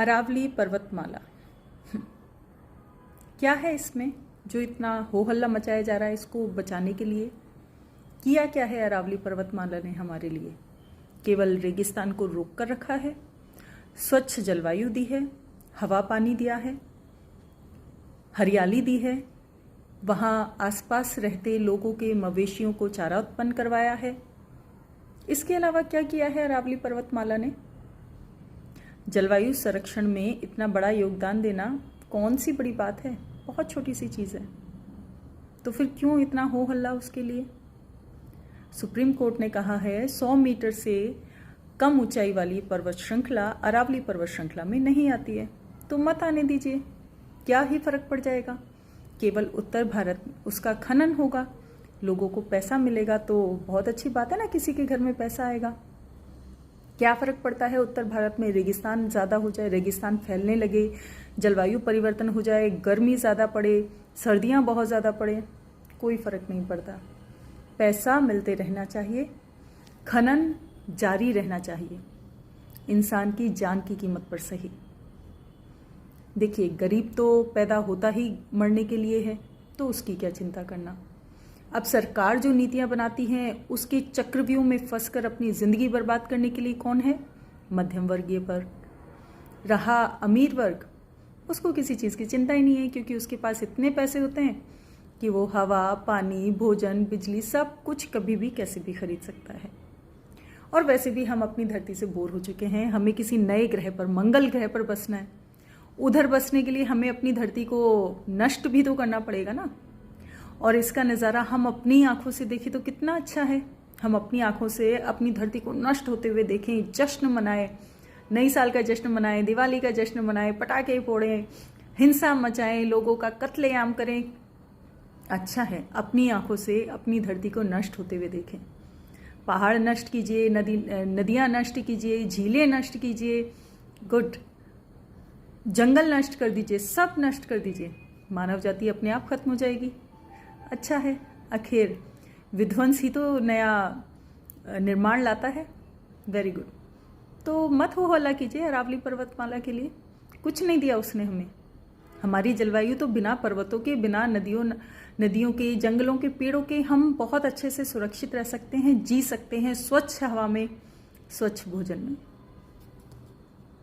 अरावली पर्वतमाला। क्या है इसमें जो इतना हो हल्ला मचाया जा रहा है? इसको बचाने के लिए किया क्या है अरावली पर्वतमाला ने हमारे लिए? केवल रेगिस्तान को रोक कर रखा है, स्वच्छ जलवायु दी है, हवा पानी दिया है, हरियाली दी है, वहाँ आसपास रहते लोगों के मवेशियों को चारा उत्पन्न करवाया है। इसके अलावा क्या किया है अरावली पर्वतमाला ने? जलवायु संरक्षण में इतना बड़ा योगदान देना कौन सी बड़ी बात है? बहुत छोटी सी चीज़ है। तो फिर क्यों इतना हो हल्ला उसके लिए? सुप्रीम कोर्ट ने कहा है 100 मीटर से कम ऊंचाई वाली पर्वत श्रृंखला अरावली पर्वत श्रृंखला में नहीं आती है, तो मत आने दीजिए, क्या ही फर्क पड़ जाएगा। केवल उत्तर भारत उसका खनन होगा, लोगों को पैसा मिलेगा, तो बहुत अच्छी बात है ना, किसी के घर में पैसा आएगा। क्या फ़र्क पड़ता है उत्तर भारत में रेगिस्तान ज़्यादा हो जाए, रेगिस्तान फैलने लगे, जलवायु परिवर्तन हो जाए, गर्मी ज़्यादा पड़े, सर्दियाँ बहुत ज़्यादा पड़े, कोई फ़र्क नहीं पड़ता। पैसा मिलते रहना चाहिए, खनन जारी रहना चाहिए, इंसान की जान की कीमत पर सही। देखिए, गरीब तो पैदा होता ही मरने के लिए है, तो उसकी क्या चिंता करना। अब सरकार जो नीतियां बनाती हैं उसके चक्रव्यूह में फंसकर अपनी ज़िंदगी बर्बाद करने के लिए कौन है? मध्यम वर्गीय पर। रहा अमीर वर्ग, उसको किसी चीज़ की चिंता ही नहीं है, क्योंकि उसके पास इतने पैसे होते हैं कि वो हवा, पानी, भोजन, बिजली सब कुछ कभी भी कैसे भी खरीद सकता है। और वैसे भी हम अपनी धरती से बोर हो चुके हैं, हमें किसी नए ग्रह पर, मंगल ग्रह पर बसना है। उधर बसने के लिए हमें अपनी धरती को नष्ट भी तो करना पड़ेगा ना। और इसका नज़ारा हम अपनी आंखों से देखें तो कितना अच्छा है। हम अपनी आंखों से अपनी धरती को नष्ट होते हुए देखें, जश्न मनाएं, नई साल का जश्न मनाएं, दिवाली का जश्न मनाएं, पटाखे फोड़ें, हिंसा मचाएं, लोगों का कत्लेआम करें। अच्छा है, अपनी आंखों से अपनी धरती को नष्ट होते हुए देखें। पहाड़ नष्ट कीजिए, नदियाँ नष्ट कीजिए, झीलें नष्ट कीजिए, गुड, जंगल नष्ट कर दीजिए, सब नष्ट कर दीजिए, मानव जाति अपने आप खत्म हो जाएगी। अच्छा है, आखिर विध्वंस ही तो नया निर्माण लाता है। Very good. तो मत हो हल्ला कीजिए अरावली पर्वतमाला के लिए, कुछ नहीं दिया उसने हमें। हमारी जलवायु तो बिना पर्वतों के, बिना नदियों के, जंगलों के, पेड़ों के हम बहुत अच्छे से सुरक्षित रह सकते हैं, जी सकते हैं, स्वच्छ हवा में, स्वच्छ भोजन में।